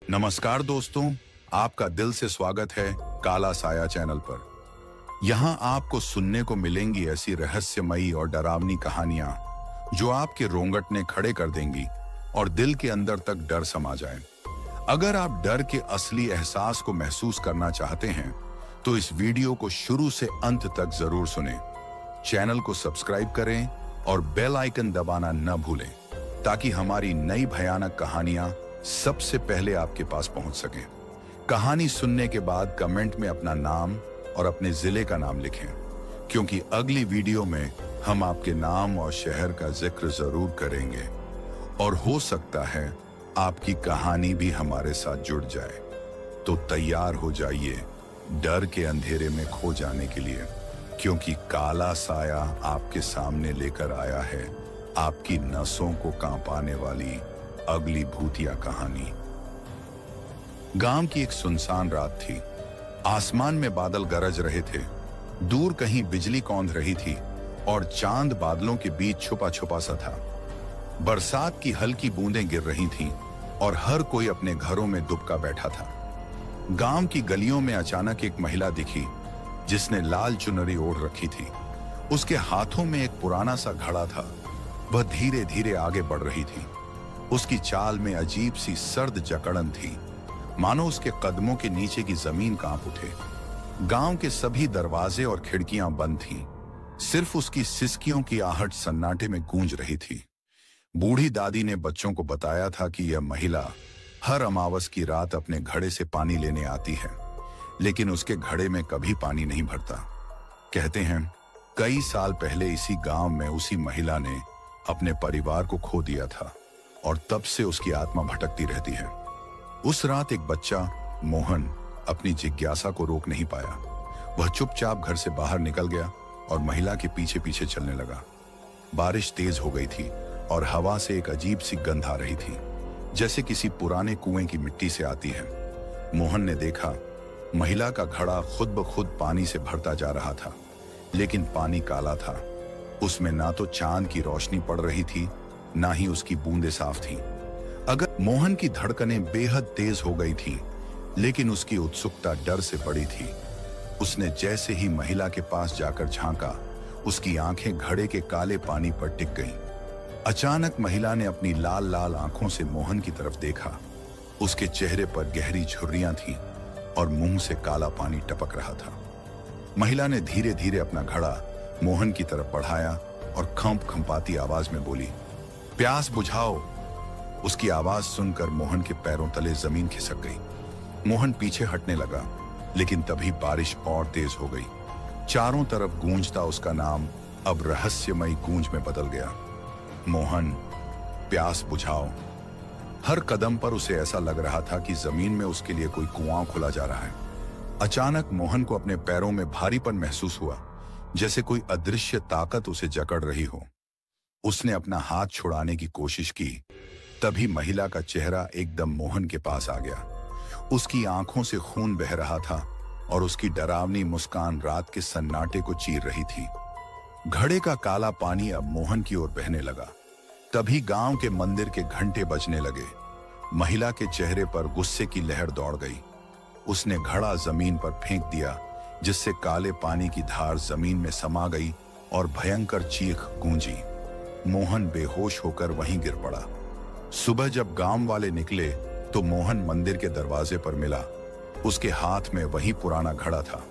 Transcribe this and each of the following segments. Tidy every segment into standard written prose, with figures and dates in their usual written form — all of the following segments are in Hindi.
नमस्कार दोस्तों, आपका दिल से स्वागत है काला साया चैनल पर। यहाँ आपको सुनने को मिलेंगी ऐसी रहस्यमयी और डरावनी कहानियां जो आपके रोंगटने खड़े कर देंगी और दिल के अंदर तक डर समा जाए। अगर आप डर के असली एहसास को महसूस करना चाहते हैं तो इस वीडियो को शुरू से अंत तक जरूर सुनें। चैनल को सब्सक्राइब करें और बेल आइकन दबाना न भूलें ताकि हमारी नई भयानक कहानियां सबसे पहले आपके पास पहुंच सकें। कहानी सुनने के बाद कमेंट में अपना नाम और अपने जिले का नाम लिखें, क्योंकि अगली वीडियो में हम आपके नाम और शहर का जिक्र जरूर करेंगे और हो सकता है आपकी कहानी भी हमारे साथ जुड़ जाए। तो तैयार हो जाइए डर के अंधेरे में खो जाने के लिए, क्योंकि काला साया आपके सामने लेकर आया है आपकी नसों को कांपाने वाली अगली भूतिया कहानी। गांव की एक सुनसान रात थी। आसमान में बादल गरज रहे थे, दूर कहीं बिजली कौंध रही थी और चांद बादलों के बीच छुपा छुपा सा था। बरसात की हल्की बूंदें गिर रही थीं और हर कोई अपने घरों में दुबका बैठा था। गांव की गलियों में अचानक एक महिला दिखी जिसने लाल चुनरी ओढ़ रखी थी। उसके हाथों में एक पुराना सा घड़ा था। वह धीरे धीरे आगे बढ़ रही थी। उसकी चाल में अजीब सी सर्द जकड़न थी, मानो उसके कदमों के नीचे की जमीन कांप उठे। गांव के सभी दरवाजे और खिड़कियां बंद थीं। सिर्फ उसकी सिसकियों की आहट सन्नाटे में गूंज रही थी। बूढ़ी दादी ने बच्चों को बताया था कि यह महिला हर अमावस की रात अपने घड़े से पानी लेने आती है, लेकिन उसके घड़े में कभी पानी नहीं भरता। कहते हैं कई साल पहले इसी गांव में उसी महिला ने अपने परिवार को खो दिया था और तब से उसकी आत्मा भटकती रहती है। उस रात एक बच्चा मोहन अपनी जिज्ञासा को रोक नहीं पाया। वह चुपचाप घर से बाहर निकल गया और महिला के पीछे पीछे चलने लगा। बारिश तेज हो गई थी और हवा से एक अजीब सी गंध आ रही थी, जैसे किसी पुराने कुएं की मिट्टी से आती है। मोहन ने देखा महिला का घड़ा खुद ब खुद पानी से भरता जा रहा था, लेकिन पानी काला था। उसमें ना तो चांद की रोशनी पड़ रही थी, ना ही उसकी बूंदें साफ थीं। अगर मोहन की धड़कनें बेहद तेज हो गई थीं, लेकिन उसकी उत्सुकता डर से बड़ी थी। उसने जैसे ही महिला के पास जाकर झांका, उसकी आंखें घड़े के काले पानी पर टिक गईं। अचानक महिला ने अपनी लाल लाल आंखों से मोहन की तरफ देखा। उसके चेहरे पर गहरी झुर्रियां थीं और मुंह से काला पानी टपक रहा था। महिला ने धीरे धीरे अपना घड़ा मोहन की तरफ बढ़ाया और खंप खंपाती आवाज में बोली, प्यास बुझाओ। उसकी आवाज सुनकर मोहन के पैरों तले जमीन खिसक गई। मोहन पीछे हटने लगा, लेकिन तभी बारिश और तेज हो गई। चारों तरफ गूंजता उसका नाम अब रहस्यमयी गूंज में बदल गया, मोहन, प्यास बुझाओ। हर कदम पर उसे ऐसा लग रहा था कि जमीन में उसके लिए कोई कुआं खुला जा रहा है। अचानक मोहन को अपने पैरों में भारीपन महसूस हुआ, जैसे कोई अदृश्य ताकत उसे जकड़ रही हो। उसने अपना हाथ छुड़ाने की कोशिश की, तभी महिला का चेहरा एकदम मोहन के पास आ गया। उसकी आंखों से खून बह रहा था और उसकी डरावनी मुस्कान रात के सन्नाटे को चीर रही थी। घड़े का काला पानी अब मोहन की ओर बहने लगा। तभी गांव के मंदिर के घंटे बजने लगे। महिला के चेहरे पर गुस्से की लहर दौड़ गई। उसने घड़ा जमीन पर फेंक दिया, जिससे काले पानी की धार जमीन में समा गई और भयंकर चीख गूंजी। मोहन बेहोश होकर वहीं गिर पड़ा। सुबह जब गांव वाले निकले तो मोहन मंदिर के दरवाजे पर मिला। उसके हाथ में वही पुराना घड़ा था,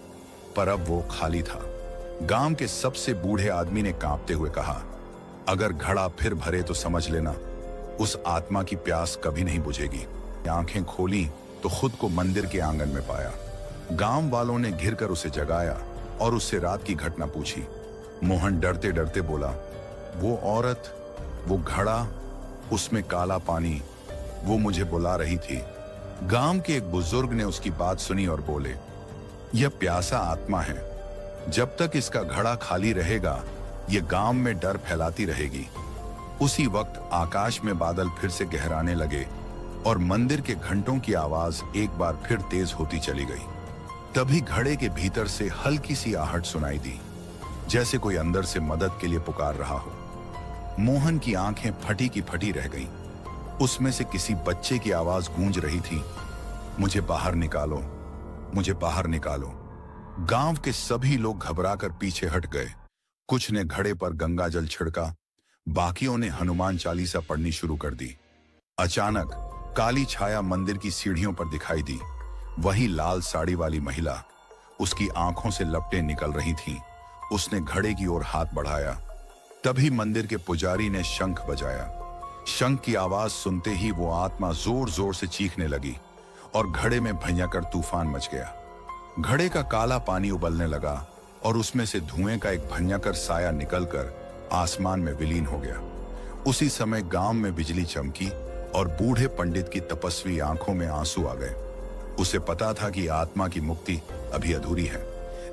पर अब वो खाली था। गांव के सबसे बूढ़े आदमी ने कांपते हुए कहा, अगर घड़ा फिर भरे तो समझ लेना उस आत्मा की प्यास कभी नहीं बुझेगी। आंखें खोली तो खुद को मंदिर के आंगन में पाया। गांव वालों ने घिरकर उसे जगाया और उससे रात की घटना पूछी। मोहन डरते डरते बोला, वो औरत, वो घड़ा, उसमें काला पानी, वो मुझे बुला रही थी। गांव के एक बुजुर्ग ने उसकी बात सुनी और बोले, यह प्यासा आत्मा है। जब तक इसका घड़ा खाली रहेगा यह गांव में डर फैलाती रहेगी। उसी वक्त आकाश में बादल फिर से गहराने लगे और मंदिर के घंटों की आवाज एक बार फिर तेज होती चली गई। तभी घड़े के भीतर से हल्की सी आहट सुनाई दी, जैसे कोई अंदर से मदद के लिए पुकार रहा हो। मोहन की आंखें फटी की फटी रह गईं। उसमें से किसी बच्चे की आवाज गूंज रही थी, मुझे बाहर निकालो, मुझे बाहर निकालो। गांव के सभी लोग घबराकर पीछे हट गए। कुछ ने घड़े पर गंगा जल छिड़का, बाकियों ने हनुमान चालीसा पढ़नी शुरू कर दी। अचानक काली छाया मंदिर की सीढ़ियों पर दिखाई दी। वही लाल साड़ी वाली महिला, उसकी आंखों से लपटें निकल रही थीं। उसने घड़े की ओर हाथ बढ़ाया। तभी मंदिर के पुजारी ने शंख बजाया। शंख की आवाज सुनते ही वो आत्मा जोर जोर से चीखने लगी और घड़े में भयंकर तूफान मच गया। घड़े का काला पानी उबलने लगा और उसमें से धुएं का एक भयंकर साया निकलकर आसमान में विलीन हो गया। उसी समय गांव में बिजली चमकी और बूढ़े पंडित की तपस्वी आंखों में आंसू आ गए। उसे पता था कि आत्मा की मुक्ति अभी अधूरी है,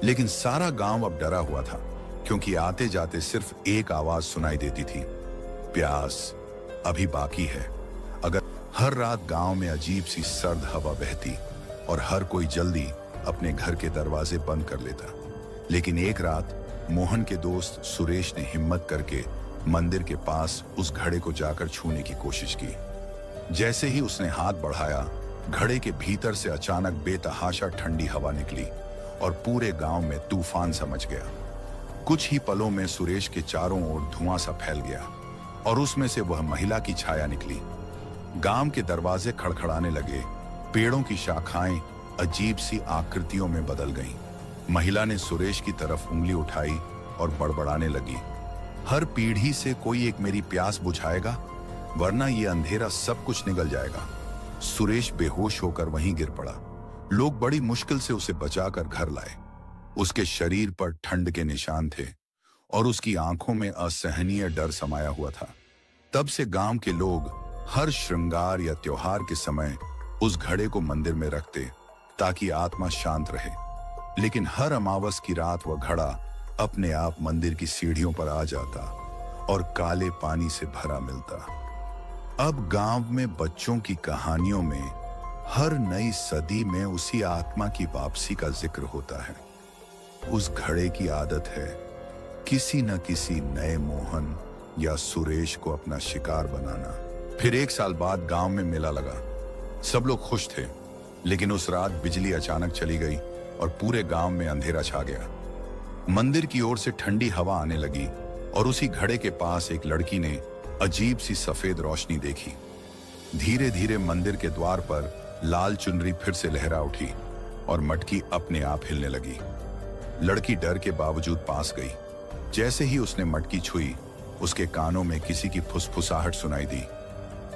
लेकिन सारा गांव अब डरा हुआ था, क्योंकि आते जाते सिर्फ एक आवाज सुनाई देती थी, प्यास अभी बाकी है। अगर हर रात गांव में अजीब सी सर्द हवा बहती और हर कोई जल्दी अपने घर के दरवाजे बंद कर लेता। लेकिन एक रात मोहन के दोस्त सुरेश ने हिम्मत करके मंदिर के पास उस घड़े को जाकर छूने की कोशिश की। जैसे ही उसने हाथ बढ़ाया, घड़े के भीतर से अचानक बेतहाशा ठंडी हवा निकली और पूरे गांव में तूफान सा मच गया। कुछ ही पलों में सुरेश के चारों ओर धुआं सा फैल गया और उसमें से वह महिला की छाया निकली। गांव के दरवाजे खड़खड़ाने लगे, पेड़ों की शाखाएं अजीब सी आकृतियों में बदल गईं। महिला ने सुरेश की तरफ उंगली उठाई और बड़बड़ाने लगी, हर पीढ़ी से कोई एक मेरी प्यास बुझाएगा, वरना ये अंधेरा सब कुछ निगल जाएगा। सुरेश बेहोश होकर वहीं गिर पड़ा। लोग बड़ी मुश्किल से उसे बचाकर घर लाए। उसके शरीर पर ठंड के निशान थे और उसकी आंखों में असहनीय डर समाया हुआ था। तब से गांव के लोग हर श्रृंगार या त्योहार के समय उस घड़े को मंदिर में रखते ताकि आत्मा शांत रहे। लेकिन हर अमावस की रात वह घड़ा अपने आप मंदिर की सीढ़ियों पर आ जाता और काले पानी से भरा मिलता। अब गांव में बच्चों की कहानियों में हर नई सदी में उसी आत्मा की वापसी का जिक्र होता है। उस घड़े की आदत है किसी न किसी नए मोहन या सुरेश को अपना शिकार बनाना। फिर एक साल बाद गांव में मेला लगा। सब लोग खुश थे, लेकिन उस रात बिजली अचानक चली गई और पूरे गांव में अंधेरा छा गया। मंदिर की ओर से ठंडी हवा आने लगी और उसी घड़े के पास एक लड़की ने अजीब सी सफेद रोशनी देखी। धीरे धीरे मंदिर के द्वार पर लाल चुनरी फिर से लहरा उठी और मटकी अपने आप हिलने लगी। लड़की डर के बावजूद पास गई। जैसे ही उसने मटकी छुई, उसके कानों में किसी की फुसफुसाहट सुनाई दी,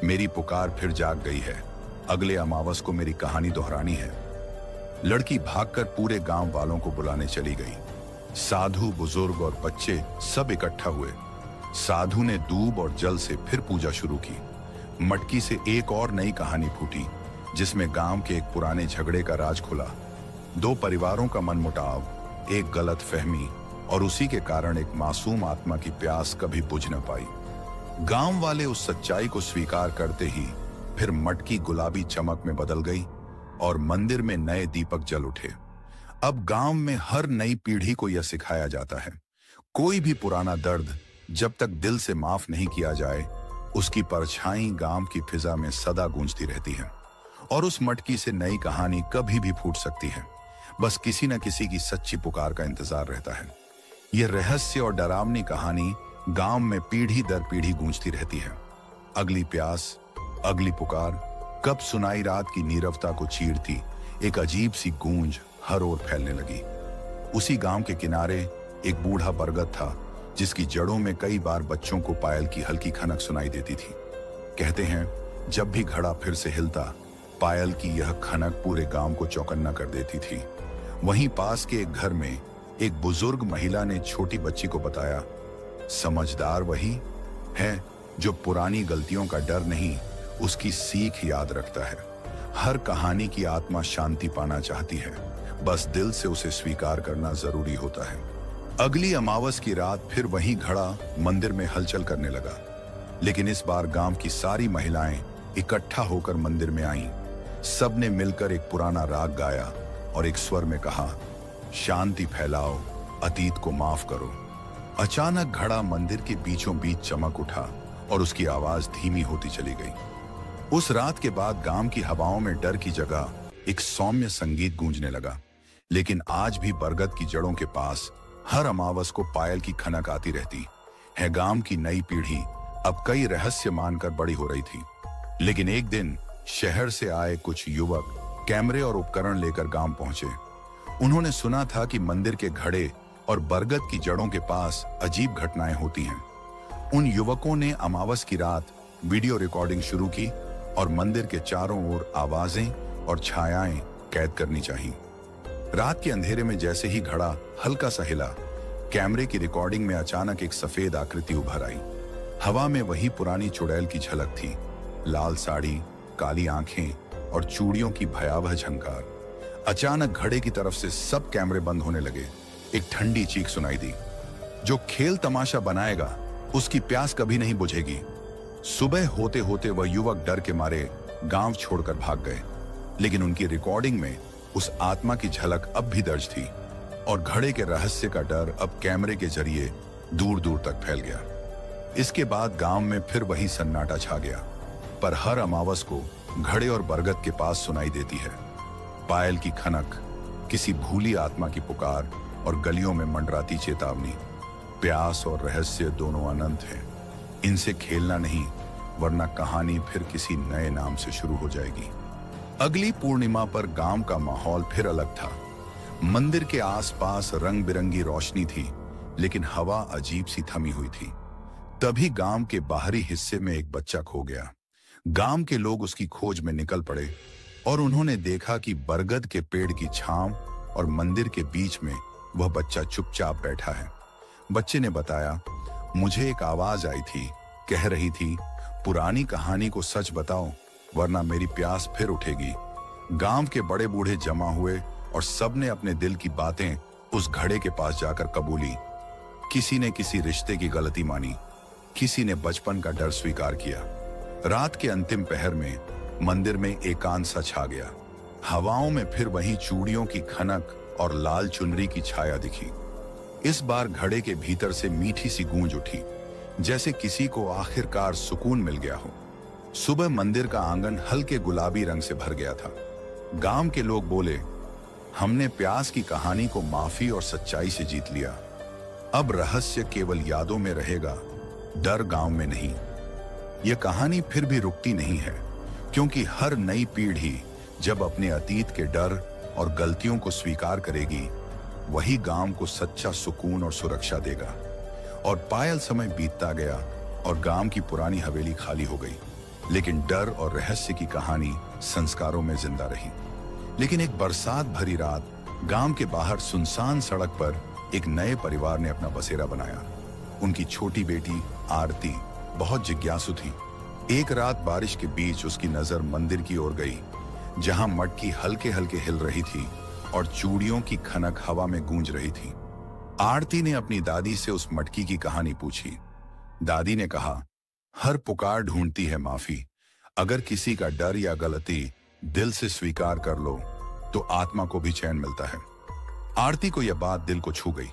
मेरी पुकार फिर जाग गई है, अगले अमावस को मेरी कहानी दोहरानी है। लड़की भागकर पूरे गांव वालों को बुलाने चली गई। साधु, बुजुर्ग और बच्चे सब इकट्ठा हुए। साधु ने दूब और जल से फिर पूजा शुरू की। मटकी से एक और नई कहानी फूटी, जिसमें गांव के एक पुराने झगड़े का राज खुला। दो परिवारों का मनमुटाव, एक गलत फहमी और उसी के कारण एक मासूम आत्मा की प्यास कभी बुझ न पाई। गांव वाले उस सच्चाई को स्वीकार करते ही फिर मटकी गुलाबी चमक में बदल गई और मंदिर में नए दीपक जल उठे। अब गांव में हर नई पीढ़ी को यह सिखाया जाता है, कोई भी पुराना दर्द जब तक दिल से माफ नहीं किया जाए, उसकी परछाई गांव की फिजा में सदा गूंजती रहती है और उस मटकी से नई कहानी कभी भी फूट सकती है। बस किसी न किसी की सच्ची पुकार का इंतजार रहता है। यह रहस्य और डरावनी कहानी गांव में पीढ़ी दर पीढ़ी गूंजती रहती है। अगली प्यास, अगली पुकार कब सुनाई रात की नीरवता को चीरती एक अजीब सी गूंज हर ओर फैलने लगी। उसी गांव के किनारे एक बूढ़ा बरगद था, जिसकी जड़ों में कई बार बच्चों को पायल की हल्की खनक सुनाई देती थी। कहते हैं जब भी घड़ा फिर से हिलता, पायल की यह खनक पूरे गांव को चौकन्ना कर देती थी। वहीं पास के एक घर में एक बुजुर्ग महिला ने छोटी बच्ची को बताया, समझदार वही है जो पुरानी गलतियों का डर नहीं, उसकी सीख याद रखता है। हर कहानी की आत्मा शांति पाना चाहती है, बस दिल से उसे स्वीकार करना जरूरी होता है। अगली अमावस की रात फिर वही घड़ा मंदिर में हलचल करने लगा, लेकिन इस बार गांव की सारी महिलाएं इकट्ठा होकर मंदिर में आईं। सबने मिलकर एक पुराना राग गाया और एक स्वर में कहा, शांति फैलाओ, अतीत को माफ करो। अचानक घड़ा मंदिर के बीचों बीच चमक उठा और उसकी आवाज धीमी होती चली गई। उस रात के बाद गांव की हवाओं में डर की जगह एक सौम्य संगीत गूंजने लगा। लेकिन आज भी बरगद की जड़ों के पास हर अमावस को पायल की खनक आती रहती है। गांव की नई पीढ़ी अब कई रहस्य मानकर बड़ी हो रही थी। लेकिन एक दिन शहर से आए कुछ युवक कैमरे और उपकरण लेकर गांव पहुंचे। उन्होंने सुना था कि मंदिर के घड़े और बरगद की जड़ों के पास अजीब घटनाएं होती हैं। उन युवकों ने अमावस की रात वीडियो रिकॉर्डिंग शुरू की और मंदिर के चारों ओर आवाजें और छायाएं कैद करनी चाहिए। रात के अंधेरे में जैसे ही घड़ा हल्का सा हिला, कैमरे की रिकॉर्डिंग में अचानक एक सफेद आकृति उभर आई। हवा में वही पुरानी चुड़ैल की झलक थी, लाल साड़ी, काली आंखें और चूड़ियों की भयावह झंकार। अचानक घड़े की तरफ से सब कैमरे बंद होने लगे। एक ठंडी चीख सुनाई दी, जो खेल तमाशा बनाएगा उसकी प्यास कभी नहीं बुझेगी। सुबह होते होते वह युवक डर के मारे गांव छोड़कर भाग गए। लेकिन उनकी रिकॉर्डिंग में उस आत्मा की झलक अब भी दर्ज थी और घड़े के रहस्य का डर अब कैमरे के जरिए दूर दूर तक फैल गया। इसके बाद गांव में फिर वही सन्नाटा छा गया, पर हर अमावस को घड़े और बरगद के पास सुनाई देती है पायल की खनक, किसी भूली आत्मा की पुकार और गलियों में मंडराती चेतावनी। प्यास और रहस्य दोनों अनंत हैं। इनसे खेलना नहीं, वरना कहानी फिर किसी नए नाम से शुरू हो जाएगी। अगली पूर्णिमा पर गांव का माहौल फिर अलग था। मंदिर के आसपास रंग बिरंगी रोशनी थी, लेकिन हवा अजीब सी थमी हुई थी। तभी गांव के बाहरी हिस्से में एक बच्चा खो गया। गांव के लोग उसकी खोज में निकल पड़े और उन्होंने देखा कि बरगद के पेड़ की छांव और मंदिर के बीच में वह बच्चा चुपचाप बैठा है। बच्चे ने बताया, मुझे एक आवाज आई थी, कह रही थी, पुरानी कहानी को सच बताओ वरना मेरी प्यास फिर उठेगी। गांव के बड़े बूढ़े जमा हुए और सबने अपने दिल की बातें उस घड़े के पास जाकर कबूली। किसी ने किसी रिश्ते की गलती मानी, किसी ने बचपन का डर स्वीकार किया। रात के अंतिम पहर में मंदिर में एकांत सा छा गया। हवाओं में फिर वही चूड़ियों की खनक और लाल चुनरी की छाया दिखी। इस बार घड़े के भीतर से मीठी सी गूंज उठी, जैसे किसी को आखिरकार सुकून मिल गया हो। सुबह मंदिर का आंगन हल्के गुलाबी रंग से भर गया था। गांव के लोग बोले, हमने प्यास की कहानी को माफी और सच्चाई से जीत लिया। अब रहस्य केवल यादों में रहेगा, डर गांव में नहीं। यह कहानी फिर भी रुकती नहीं है, क्योंकि हर नई पीढ़ी जब अपने अतीत के डर और गलतियों को स्वीकार करेगी, वही गांव को सच्चा सुकून और सुरक्षा देगा। और पायल समय बीतता गया और गांव की पुरानी हवेली खाली हो गई, लेकिन डर और रहस्य की कहानी संस्कारों में जिंदा रही। लेकिन एक बरसात भरी रात गांव के बाहर सुनसान सड़क पर एक नए परिवार ने अपना बसेरा बनाया। उनकी छोटी बेटी आरती बहुत जिज्ञासु थी। एक रात बारिश के बीच उसकी नजर मंदिर की ओर गई, जहां मटकी हल्के हल्के हिल रही थी और चूड़ियों की खनक हवा में गूंज रही थी। आरती ने अपनी दादी से उस मटकी की कहानी पूछी। दादी ने कहा, हर पुकार ढूंढती है माफी। अगर किसी का डर या गलती दिल से स्वीकार कर लो तो आत्मा को भी चैन मिलता है। आरती को यह बात दिल को छू गई।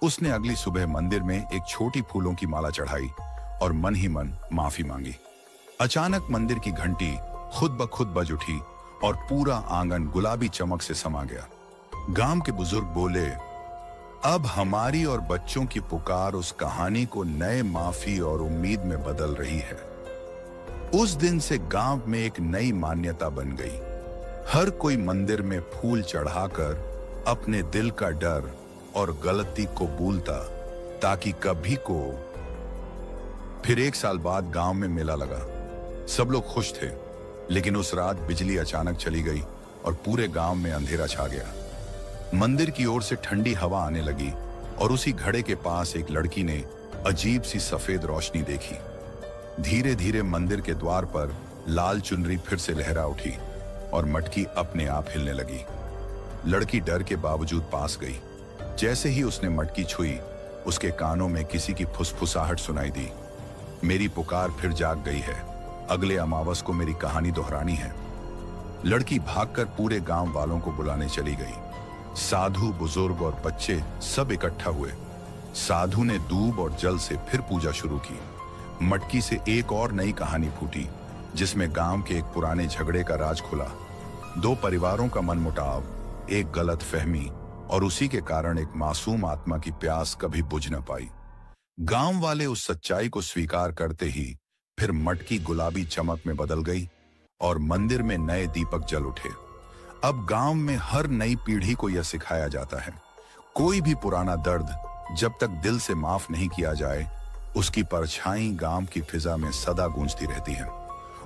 उसने अगली सुबह मंदिर में एक छोटी फूलों की माला चढ़ाई और मन ही मन माफी मांगी। अचानक मंदिर की घंटी खुद ब खुद बज उठी और पूरा आंगन गुलाबी चमक से समा गया। गांव के बुजुर्ग बोले, अब हमारी और बच्चों की पुकार उस कहानी को नए माफी और उम्मीद में बदल रही है। उस दिन से गांव में एक नई मान्यता बन गई। हर कोई मंदिर में फूल चढ़ाकर अपने दिल का डर और गलती को भूलता, ताकि कभी को। फिर एक साल बाद गांव में मेला लगा। सब लोग खुश थे, लेकिन उस रात बिजली अचानक चली गई और पूरे गांव में अंधेरा छा गया। मंदिर की ओर से ठंडी हवा आने लगी और उसी घड़े के पास एक लड़की ने अजीब सी सफेद रोशनी देखी। धीरे धीरे मंदिर के द्वार पर लाल चुनरी फिर से लहरा उठी और मटकी अपने आप हिलने लगी। लड़की डर के बावजूद पास गई। जैसे ही उसने मटकी छुई, उसके कानों में किसी की फुसफुसाहट सुनाई दी। मेरी पुकार फिर जाग गई है। अगले अमावस को मेरी कहानी दोहरानी है। लड़की भागकर पूरे गांव वालों को बुलाने चली गई। साधु, बुजुर्ग और बच्चे सब इकट्ठा हुए। साधु ने दूब और जल से फिर पूजा शुरू की। मटकी से एक और नई कहानी फूटी, जिसमें गांव के एक पुराने झगड़े का राज खुला। दो परिवारों का मनमुटाव, एक गलत फहमी और उसी के कारण एक मासूम आत्मा की प्यास कभी बुझ न पाई। गांव वाले उस सच्चाई को स्वीकार करते ही फिर मटकी गुलाबी चमक में बदल गई और मंदिर में नए दीपक जल उठे। अब गांव में हर नई पीढ़ी को यह सिखाया जाता है, कोई भी पुराना दर्द जब तक दिल से माफ नहीं किया जाए, उसकी परछाई गांव की फिजा में सदा गूंजती रहती है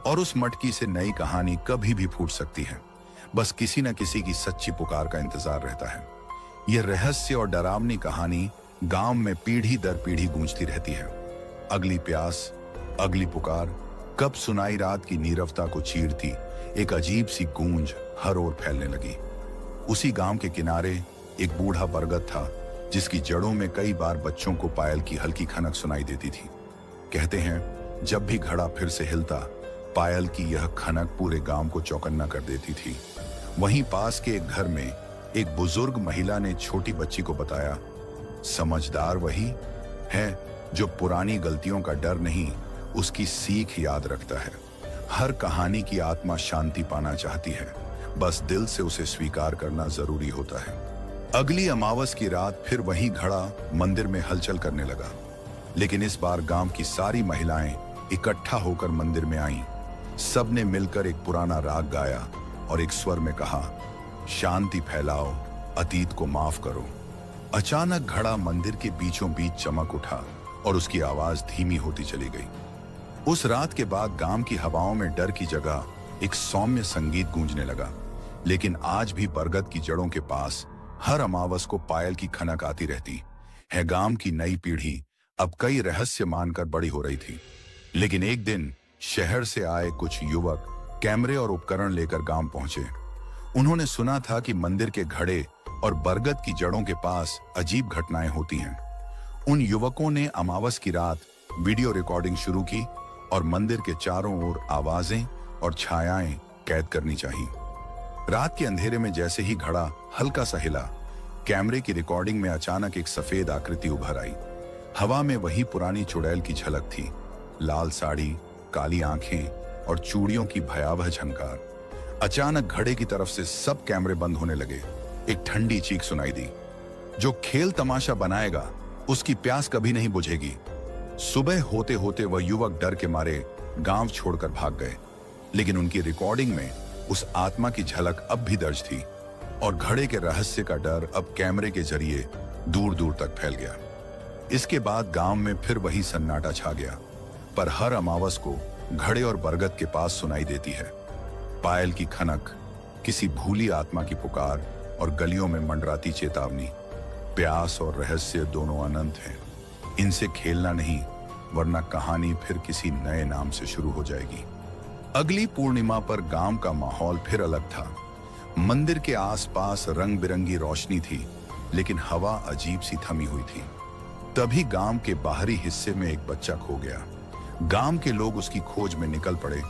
और उस मटकी से नई कहानी कभी भी फूट सकती है। बस किसी न किसी की सच्ची पुकार का इंतजार रहता है। यह रहस्य और डरावनी कहानी गांव में पीढ़ी दर पीढ़ी गूंजती रहती है। अगली प्यास, अगली पुकार, कब सुनाई रात की नीरवता को चीरती एक अजीब सी गूंज हर ओर फैलने लगी। उसी गांव के किनारे एक बूढ़ा बरगद था जिसकी जड़ों में कई बार बच्चों को पायल की हल्की खनक सुनाई देती थी। कहते हैं जब भी घड़ा फिर से हिलता, पायल की यह खनक पूरे गांव को चौकन्ना कर देती थी। वहीं पास के एक घर में एक बुजुर्ग महिला ने छोटी बच्ची को बताया, समझदार वही है जो पुरानी गलतियों का डर नहीं, उसकी सीख याद रखता है। हर कहानी की आत्मा शांति पाना चाहती है, बस दिल से उसे स्वीकार करना जरूरी होता है। अगली अमावस की रात फिर वही घड़ा मंदिर में हलचल करने लगा, लेकिन इस बार गांव की सारी महिलाएं इकट्ठा होकर मंदिर में आईं। सबने मिलकर एक पुराना राग गाया और एक स्वर में कहा, शांति फैलाओ, अतीत को माफ करो। अचानक घड़ा मंदिर के बीचों बीच चमक उठा और उसकी आवाज धीमी होती चली गई। उस रात के बाद गांव की हवाओं में डर की जगह एक सौम्य संगीत गूंजने लगा। लेकिन आज भी बरगद की जड़ों के पास हर अमावस को पायल की खनक आती रहती है। गांव की नई पीढ़ी अब कई रहस्य मानकर बड़ी हो रही थी। लेकिन एक दिन शहर से आए कुछ युवक कैमरे और उपकरण लेकर गांव पहुंचे। उन्होंने सुना था कि मंदिर के घड़े और बरगद की जड़ों के पास अजीब घटनाएं होती हैं। उन युवकों ने अमावस की रात वीडियो रिकॉर्डिंग शुरू की और मंदिर के चारों ओर आवाजें और छायाएं कैद करनी चाहिए। रात के अंधेरे में जैसे ही घड़ा हल्का सा हिला, कैमरे की रिकॉर्डिंग में अचानक एक सफेद आकृति उभर आई। हवा में वही पुरानी चुड़ैल की झलक थी, लाल साड़ी, काली आंखें और चूड़ियों की भयावह झंकार। अचानक घड़े की तरफ से सब कैमरे बंद होने लगे। एक ठंडी चीख सुनाई दी, जो खेल तमाशा बनाएगा उसकी प्यास कभी नहीं बुझेगी। सुबह होते होते वह युवक डर के मारे गांव छोड़कर भाग गए, लेकिन उनकी रिकॉर्डिंग में उस आत्मा की झलक अब भी दर्ज थी और घड़े के रहस्य का डर अब कैमरे के जरिए दूर दूर तक फैल गया। इसके बाद गांव में फिर वही सन्नाटा छा गया, पर हर अमावस को घड़े और बरगद के पास सुनाई देती है पायल की खनक, किसी भूली आत्मा की पुकार और गलियों में मंडराती चेतावनी। प्यास और रहस्य दोनों अनंत हैं, इनसे खेलना नहीं, वरना कहानी फिर किसी नए नाम से शुरू हो जाएगी। अगली पूर्णिमा पर गांव का माहौल फिर अलग था। मंदिर के आसपास रंग बिरंगी रोशनी थी, लेकिन हवा अजीब सी थमी हुई थी। तभी गांव के बाहरी हिस्से में एक बच्चा खो गया। गांव के लोग उसकी खोज में निकल पड़े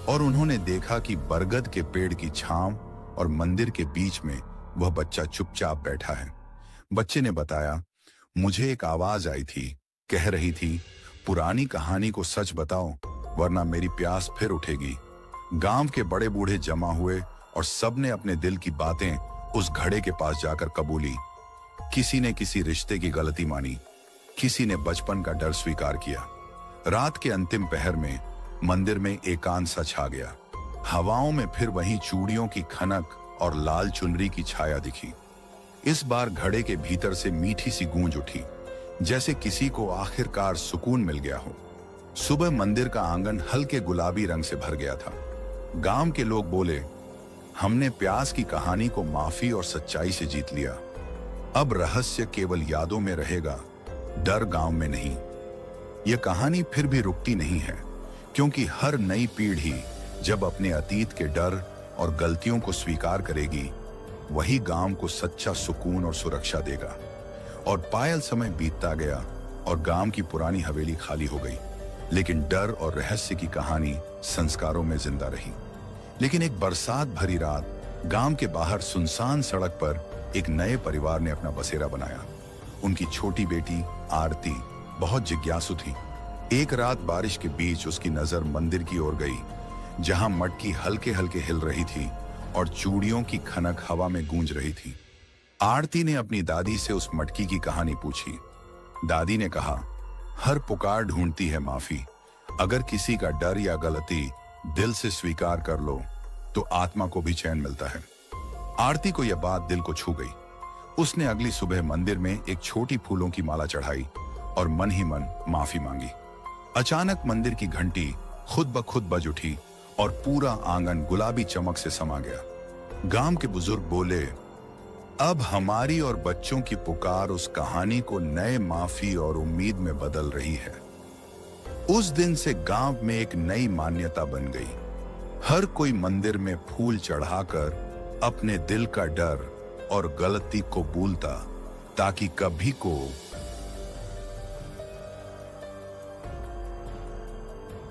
और उन्होंने देखा कि बरगद के पेड़ की छांव और मंदिर के बीच में वह बच्चा चुपचाप बैठा है। बच्चे ने बताया, मुझे एक आवाज आई थी, कह रही थी, पुरानी कहानी को सच बताओ, वरना मेरी प्यास फिर उठेगी। गांव के बड़े बूढ़े जमा हुए और सबने अपने दिल की बातें उस घड़े के पास जाकर कबूली। किसी ने किसी रिश्ते की गलती मानी, किसी ने बचपन का डर स्वीकार किया। रात के अंतिम पहर में मंदिर में एकांत सा छा गया। हवाओं में फिर वही चूड़ियों की खनक और लाल चुनरी की छाया दिखी। इस बार घड़े के भीतर से मीठी सी गूंज उठी, जैसे किसी को आखिरकार सुकून मिल गया हो। सुबह मंदिर का आंगन हल्के गुलाबी रंग से भर गया था। गांव के लोग बोले, हमने प्यास की कहानी को माफी और सच्चाई से जीत लिया। अब रहस्य केवल यादों में रहेगा, डर गांव में नहीं। यह कहानी फिर भी रुकती नहीं है, क्योंकि हर नई पीढ़ी जब अपने अतीत के डर और गलतियों को स्वीकार करेगी, वही गांव को सच्चा सुकून और सुरक्षा देगा। और पायल समय बीतता गया और गांव की पुरानी हवेली खाली हो गई, लेकिन डर और रहस्य की कहानी संस्कारों में जिंदा रही। लेकिन एक बरसात भरी रात गांव के बाहर सुनसान सड़क पर एक नए परिवार ने अपना बसेरा बनाया। उनकी छोटी बेटी आरती बहुत जिज्ञासु थी। एक रात बारिश के बीच उसकी नजर मंदिर की ओर गई, जहां मटकी हल्के हल्के हिल रही थी और चूड़ियों की खनक हवा में गूंज रही थी। आरती ने अपनी दादी से उस मटकी की कहानी पूछी। दादी ने कहा, हर पुकार ढूंढती है माफी। अगर किसी का डर या गलती दिल से स्वीकार कर लो तो आत्मा को भी चैन मिलता है। आरती को यह बात दिल को छू गई। उसने अगली सुबह मंदिर में एक छोटी फूलों की माला चढ़ाई और मन ही मन माफी मांगी। अचानक मंदिर की घंटी खुद ब खुद बज उठी और पूरा आंगन गुलाबी चमक से समा गया। गांव के बुजुर्ग बोले, अब हमारी और बच्चों की पुकार उस कहानी को नए माफी और उम्मीद में बदल रही है। उस दिन से गांव में एक नई मान्यता बन गई। हर कोई मंदिर में फूल चढ़ाकर अपने दिल का डर और गलती को भूलता, ताकि कभी को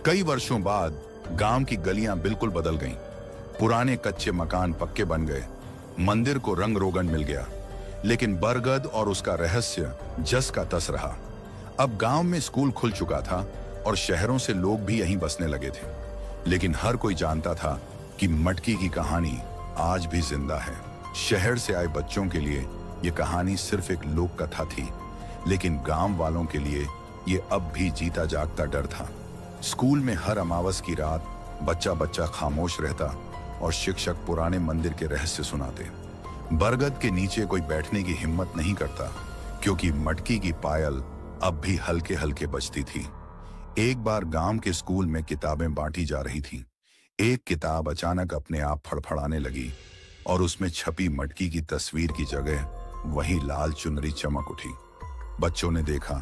कई वर्षों बाद गांव की गलियां बिल्कुल बदल गईं। पुराने कच्चे मकान पक्के बन गए, मंदिर को रंग रोगन मिल गया, लेकिन बरगद और उसका रहस्य जस का तस रहा। अब गांव में स्कूल खुल चुका था और शहरों से लोग भी यहीं बसने लगे थे, लेकिन हर कोई जानता था कि मटकी की कहानी आज भी जिंदा है। शहर से आए बच्चों के लिए यह कहानी सिर्फ एक लोक कथा थी, लेकिन गांव वालों के लिए यह अब भी जीता जागता डर था। स्कूल में हर अमावस की रात बच्चा बच्चा खामोश रहता और शिक्षक पुराने मंदिर के रहस्य सुनाते। बरगद के नीचे कोई बैठने की हिम्मत नहीं करता, क्योंकि मटकी की पायल अब भी हल्के हल्के बजती थी। एक बार गांव के स्कूल में किताबें बांटी जा रही थी। एक किताब अचानक अपने आप फड़फड़ाने लगी और उसमें छपी मटकी की तस्वीर की जगह वही लाल चुनरी चमक उठी। बच्चों ने देखा,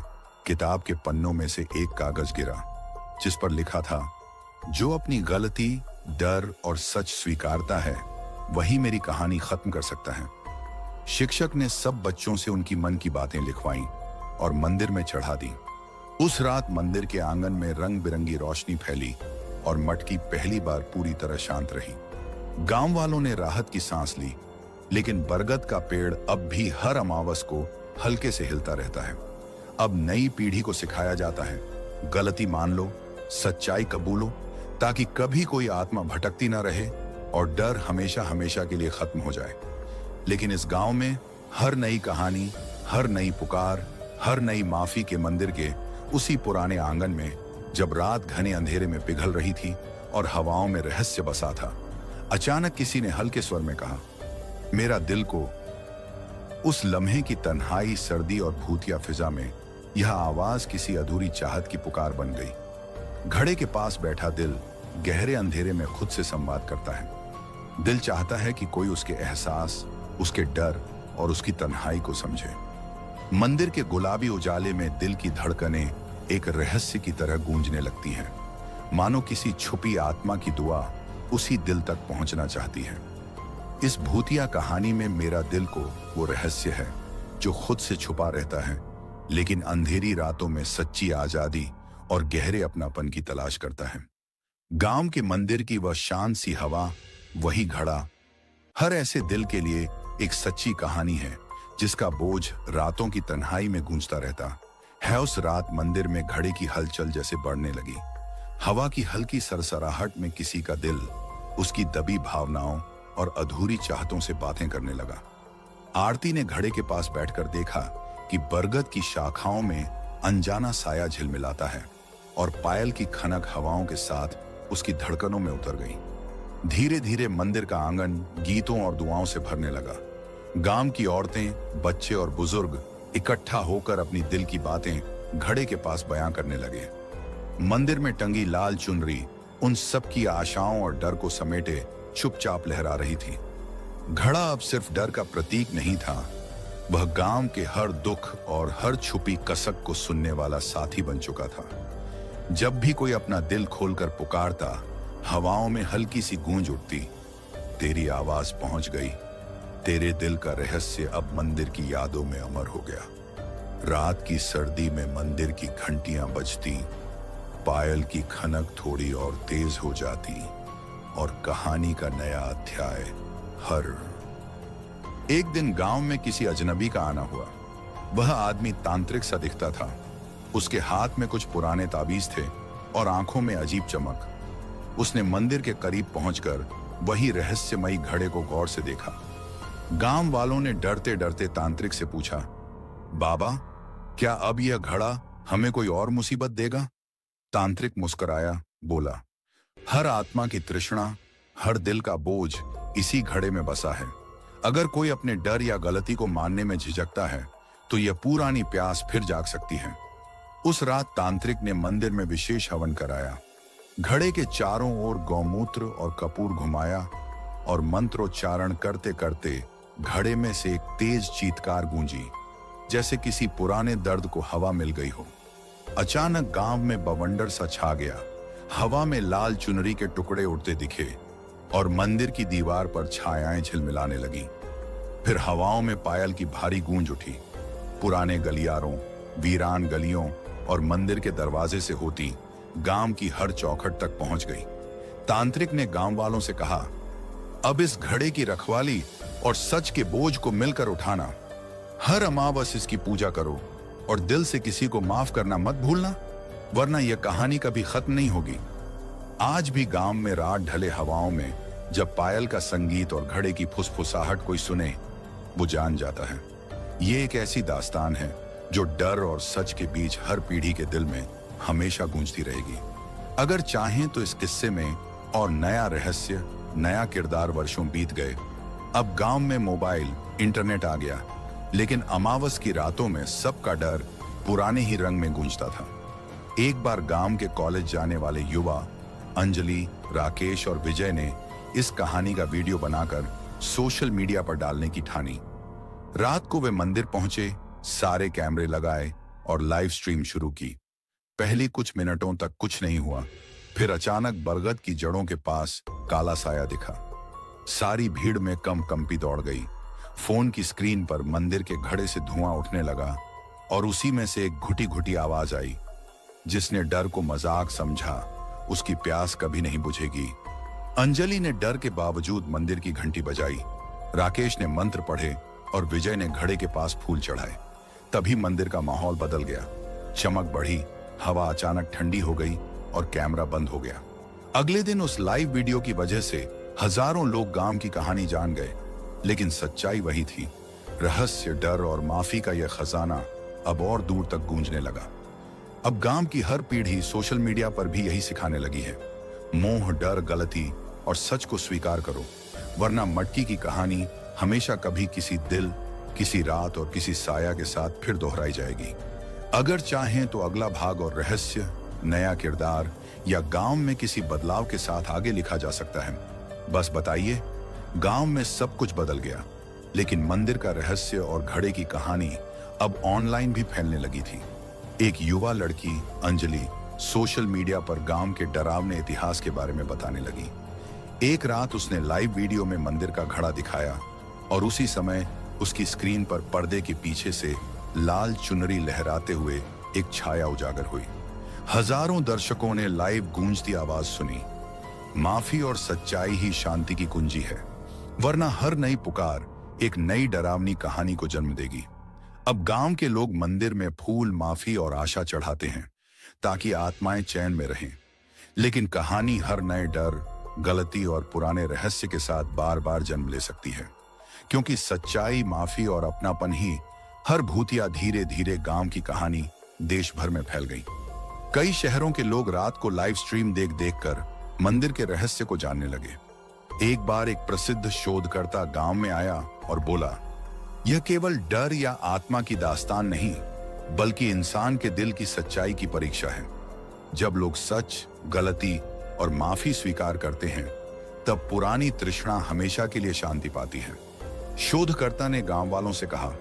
किताब के पन्नों में से एक कागज गिरा, जिस पर लिखा था, जो अपनी गलती, डर और सच स्वीकारता है वही मेरी कहानी खत्म कर सकता है। शिक्षक ने सब बच्चों से उनकी मन की बातें लिखवाईं और मंदिर में चढ़ा दी। उस रात मंदिर के आंगन में रंग बिरंगी रोशनी फैली और मटकी पहली बार पूरी तरह शांत रही। गांव वालों ने राहत की सांस ली, लेकिन बरगद का पेड़ अब भी हर अमावस को हल्के से हिलता रहता है। अब नई पीढ़ी को सिखाया जाता है, गलती मान लो, सच्चाई कबूलो, ताकि कभी कोई आत्मा भटकती ना रहे और डर हमेशा हमेशा के लिए खत्म हो जाए। लेकिन इस गांव में हर नई कहानी, हर नई पुकार, हर नई माफी के मंदिर के उसी पुराने आंगन में, जब रात घने अंधेरे में पिघल रही थी और हवाओं में रहस्य बसा था, अचानक किसी ने हल्के स्वर में कहा, मेरा दिल को। उस लम्हे की तन्हाई, सर्दी और भूतिया फिजा में यह आवाज किसी अधूरी चाहत की पुकार बन गई। घड़े के पास बैठा दिल गहरे अंधेरे में खुद से संवाद करता है। दिल चाहता है कि कोई उसके एहसास, उसके डर और उसकी तन्हाई को समझे। मंदिर के गुलाबी उजाले में दिल की धड़कनें एक रहस्य की तरह गूंजने लगती हैं, मानो किसी छुपी आत्मा की दुआ उसी दिल तक पहुंचना चाहती है। इस भूतिया कहानी में मेरा दिल को वो रहस्य है जो खुद से छुपा रहता है, लेकिन अंधेरी रातों में सच्ची आजादी और गहरे अपनापन की तलाश करता है। गांव के मंदिर की वह शांत सी हवा, वही घड़ा, हर ऐसे दिल के लिए एक सच्ची कहानी है जिसका बोझ रातों की तन्हाई में गूंजता रहता है। उस रात मंदिर में घड़े की हलचल जैसे बढ़ने लगी। हवा की हल्की सरसराहट में किसी का दिल उसकी दबी भावनाओं और अधूरी चाहतों से बातें करने लगा। आरती ने घड़े के पास बैठकर देखा कि बरगद की शाखाओं में अनजाना साया झिलमिलाता है और पायल की खनक हवाओं के साथ उसकी धड़कनों में उतर गई। धीरे धीरे मंदिर का आंगन गीतों और दुआओं से भरने लगा। गांव की औरतें, बच्चे और बुजुर्ग इकट्ठा होकर अपनी दिल की बातें घड़े के पास बयां करने लगे। मंदिर में टंगी लाल चुनरी उन सब की आशाओं और डर को समेटे चुपचाप लहरा रही थी। घड़ा अब सिर्फ डर का प्रतीक नहीं था, वह गांव के हर दुख और हर छुपी कसक को सुनने वाला साथी बन चुका था। जब भी कोई अपना दिल खोलकर पुकारता, हवाओं में हल्की सी गूंज उठती, तेरी आवाज पहुंच गई, तेरे दिल का रहस्य अब मंदिर की यादों में अमर हो गया। रात की सर्दी में मंदिर की घंटियां बजती, पायल की खनक थोड़ी और तेज हो जाती और कहानी का नया अध्याय हर। एक दिन गांव में किसी अजनबी का आना हुआ। वह आदमी तांत्रिक सा दिखता था। उसके हाथ में कुछ पुराने ताबीज थे और आंखों में अजीब चमक। उसने मंदिर के करीब पहुंचकर तांत्रिक से पूछा, वही रहस्यमयी घड़े को गौर से देखा। गांव वालों ने डरते डरते तांत्रिक से पूछा, बाबा, क्या अब यह घड़ा हमें कोई और मुसीबत देगा? तांत्रिक मुस्कुराया, बोला, हर आत्मा की तृष्णा, हर दिल का बोझ इसी घड़े में बसा है। अगर कोई अपने डर या गलती को मानने में झिझकता है तो यह पुरानी प्यास फिर जाग सकती है। उस रात तांत्रिक ने मंदिर में विशेष हवन कराया। घड़े के चारों ओर गौमूत्र और कपूर घुमाया और मंत्रोच्चारण करते करते घड़े में से एक तेज चीत्कार गूंजी, जैसे किसी पुराने दर्द को हवा मिल गई हो। अचानक गांव में बवंडर सा छा गया। हवा में लाल चुनरी के टुकड़े उड़ते दिखे और मंदिर की दीवार पर छायाएं झिलमिलाने लगी। फिर हवाओं में पायल की भारी गूंज उठी। पुराने गलियारों, वीरान गलियों और मंदिर के दरवाजे से होती गांव की हर चौखट तक पहुंच गई। तांत्रिक ने गांव वालों से कहा, अब इस घड़े की रखवाली और सच के बोझ को मिलकर उठाना। हर अमावस इसकी पूजा करो और दिल से किसी को माफ करना मत भूलना, वरना यह कहानी कभी खत्म नहीं होगी। आज भी गांव में रात ढले हवाओं में जब पायल का संगीत और घड़े की फुसफुसाहट कोई सुने, वो जान जाता है ये एक ऐसी दास्तान है जो डर और सच के बीच हर पीढ़ी के दिल में हमेशा गूंजती रहेगी। अगर चाहें तो इस किस्से में और नया रहस्य, नया किरदार वर्षों बीत गए। अब गांव में मोबाइल, इंटरनेट आ गया, लेकिन अमावस की रातों में सबका डर पुराने ही रंग में गूंजता था। एक बार गांव के कॉलेज जाने वाले युवा अंजलि, राकेश और विजय ने इस कहानी का वीडियो बनाकर सोशल मीडिया पर डालने की ठानी। रात को वे मंदिर पहुंचे, सारे कैमरे लगाए और लाइव स्ट्रीम शुरू की। पहली कुछ मिनटों तक कुछ नहीं हुआ, फिर अचानक बरगद की जड़ों के पास काला साया दिखा। सारी भीड़ में कंपी दौड़ गई। फोन की स्क्रीन पर मंदिर के घड़े से धुआं उठने लगा और उसी में से एक घुटी घुटी आवाज आई, जिसने डर को मजाक समझा, उसकी प्यास कभी नहीं बुझेगी। अंजलि ने डर के बावजूद मंदिर की घंटी बजाई, राकेश ने मंत्र पढ़े और विजय ने घड़े के पास फूल चढ़ाए। तभी मंदिर का माहौल बदल गया। चमक बढ़ी, हवा अचानक ठंडी हो गई और कैमरा बंद हो गया। अगले दिन उस लाइव वीडियो की वजह से हजारों लोग गांव की कहानी जान गए, लेकिन सच्चाई वही थी। रहस्य, डर और माफी का यह खजाना अब और दूर तक गूंजने लगा। अब गांव की हर पीढ़ी सोशल मीडिया पर भी यही सिखाने लगी है, मोह, डर, गलती और सच को स्वीकार करो, वरना मटकी की कहानी हमेशा कभी किसी दिल, किसी रात और किसी साया के साथ फिर दोहराई जाएगी। अगर चाहें तो अगला भाग और रहस्य, नया किरदार या गांव में किसी बदलाव के साथ आगे लिखा जा सकता है। बस बताइए, गांव में सब कुछ बदल गया, लेकिन मंदिर का रहस्य और घड़े की कहानी अब ऑनलाइन भी फैलने लगी थी। एक युवा लड़की अंजलि सोशल मीडिया पर गांव के डरावने इतिहास के बारे में बताने लगी। एक रात उसने लाइव वीडियो में मंदिर का घड़ा दिखाया और उसी समय उसकी स्क्रीन पर पर्दे के पीछे से लाल चुनरी लहराते हुए एक छाया उजागर हुई। हजारों दर्शकों ने लाइव गूंजती आवाज सुनी, माफी और सच्चाई ही शांति की कुंजी है, वरना हर नई पुकार एक नई डरावनी कहानी को जन्म देगी। अब गांव के लोग मंदिर में फूल, माफी और आशा चढ़ाते हैं ताकि आत्माएं चैन में रहें, लेकिन कहानी हर नए डर, गलती और पुराने रहस्य के साथ बार बार जन्म ले सकती है, क्योंकि सच्चाई, माफी और अपनापन ही हर भूतिया धीरे धीरे गांव की कहानी देश भर में फैल गई। कई शहरों के लोग रात को लाइव स्ट्रीम देख देखकर मंदिर के रहस्य को जानने लगे। एक बार एक प्रसिद्ध शोधकर्ता गांव में आया और बोला, यह केवल डर या आत्मा की दास्तान नहीं, बल्कि इंसान के दिल की सच्चाई की परीक्षा है। जब लोग सच, गलती और माफी स्वीकार करते हैं, तब पुरानी तृष्णा हमेशा के लिए शांति पाती है। शोधकर्ता ने गांव वालों से कहा,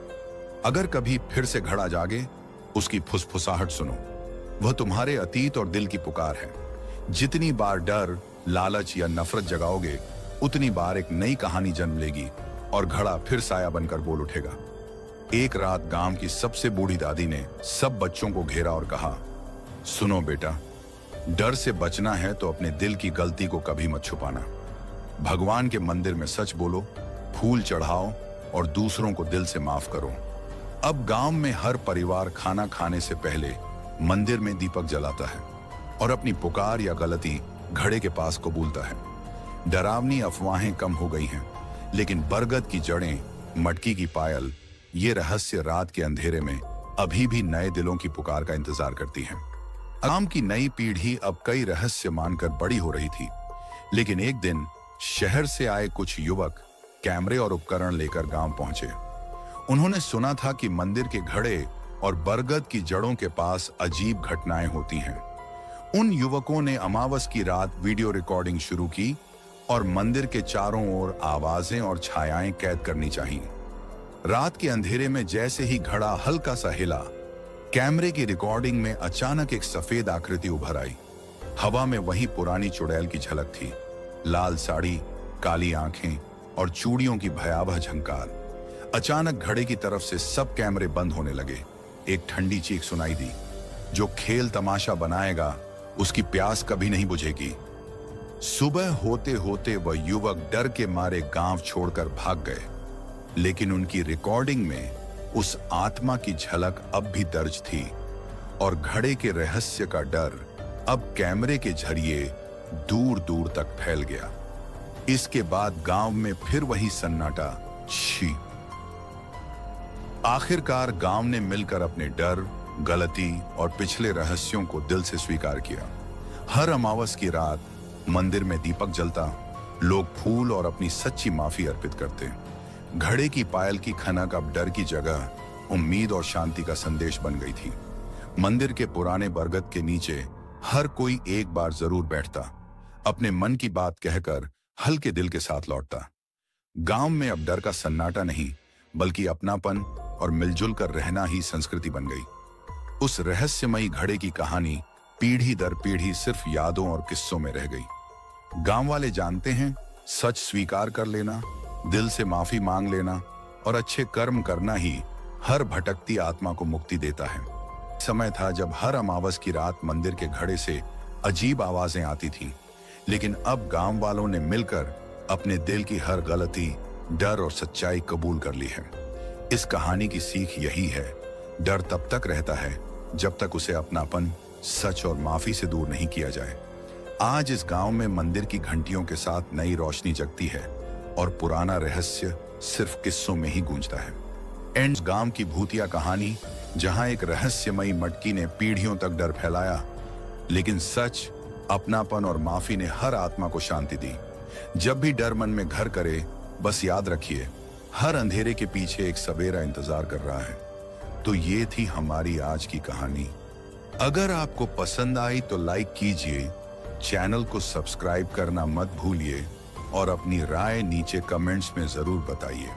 अगर कभी फिर से घड़ा जागे, उसकी फुसफुसाहट सुनो, वह तुम्हारे अतीत और दिल की पुकार है। जितनी बार डर, लालच या नफरत जगाओगे, उतनी बार एक नई कहानी जन्म लेगी और घड़ा फिर साया बनकर बोल उठेगा। एक रात गांव की सबसे बूढ़ी दादी ने सब बच्चों को घेरा और कहा, सुनो बेटा, डर से बचना है तो अपने दिल की गलती को कभी मत छुपाना। भगवान के मंदिर में सच बोलो, फूल चढ़ाओ और दूसरों को दिल से माफ करो। अब गांव में हर परिवार खाना खाने से पहले मंदिर में दीपक जलाता है और अपनी पुकार या गलती घड़े के पास कबूलता है। डरावनी अफवाहें कम हो गई हैं, लेकिन बरगद की जड़ें, मटकी की पायल, ये रहस्य रात के अंधेरे में अभी भी नए दिलों की पुकार का इंतजार करती हैं। गांव की नई पीढ़ी अब कई रहस्य मानकर बड़ी हो रही थी, लेकिन एक दिन शहर से आए कुछ युवक कैमरे और उपकरण लेकर गांव पहुंचे। उन्होंने सुना था कि मंदिर के घड़े और बरगद की जड़ों के पास अजीब घटनाएं होती हैं। उन युवकों ने अमावस की रात वीडियो रिकॉर्डिंग शुरू की और मंदिर के चारों ओर आवाजें और छायाएं कैद करनी चाहिए। रात के अंधेरे में जैसे ही घड़ा हल्का सा हिला, कैमरे की रिकॉर्डिंग में अचानक एक सफेद आकृति उभर आई। हवा में वही पुरानी चुड़ैल की झलक थी, लाल साड़ी, काली आंखें और चूड़ियों की भयावह झंकार। अचानक घड़े की तरफ से सब कैमरे बंद होने लगे। एक ठंडी चीख सुनाई दी, जो खेल तमाशा बनाएगा उसकी प्यास कभी नहीं बुझेगी। सुबह होते होते वह युवक डर के मारे गांव छोड़कर भाग गए, लेकिन उनकी रिकॉर्डिंग में उस आत्मा की झलक अब भी दर्ज थी और घड़े के रहस्य का डर अब कैमरे के जरिए दूर दूर तक फैल गया। इसके बाद गांव में फिर वही सन्नाटा। छी। आखिरकार गांव ने मिलकर अपने डर, गलती और पिछले रहस्यों को दिल से स्वीकार किया। हर अमावस की रात मंदिर में दीपक जलता, लोग फूल और अपनी सच्ची माफी अर्पित करते। घड़े की पायल की खनक अब डर की जगह उम्मीद और शांति का संदेश बन गई थी। मंदिर के पुराने बरगद के नीचे हर कोई एक बार जरूर बैठता, अपने मन की बात कहकर हल्के दिल के साथ लौटता। गांव में अब डर का सन्नाटा नहीं, बल्कि अपनापन और मिलजुल कर रहना ही संस्कृति बन गई। उस रहस्यमयी घड़े की कहानी पीढ़ी दर पीढ़ी सिर्फ यादों और किस्सों में रह गई। गांव वाले जानते हैं, सच स्वीकार कर लेना, दिल से माफी मांग लेना और अच्छे कर्म करना ही हर भटकती आत्मा को मुक्ति देता है। समय था जब हर अमावस की रात मंदिर के घड़े से अजीब आवाजें आती थीं, लेकिन अब गांव वालों ने मिलकर अपने दिल की हर गलती, डर और सच्चाई कबूल कर ली है। इस कहानी की सीख यही है, डर तब तक रहता है जब तक उसे अपनापन, सच और माफी से दूर नहीं किया जाए। आज इस गांव में मंदिर की घंटियों के साथ नई रोशनी जगती है और पुराना रहस्य सिर्फ किस्सों में ही गूंजता है। एंड गांव की भूतिया कहानी, जहां एक रहस्यमयी मटकी ने पीढ़ियों तक डर फैलाया, लेकिन सच, अपनापन और माफी ने हर आत्मा को शांति दी। जब भी डर मन में घर करे, बस याद रखिए, हर अंधेरे के पीछे एक सवेरा इंतजार कर रहा है। तो ये थी हमारी आज की कहानी। अगर आपको पसंद आई तो लाइक कीजिए, चैनल को सब्सक्राइब करना मत भूलिए और अपनी राय नीचे कमेंट्स में जरूर बताइए।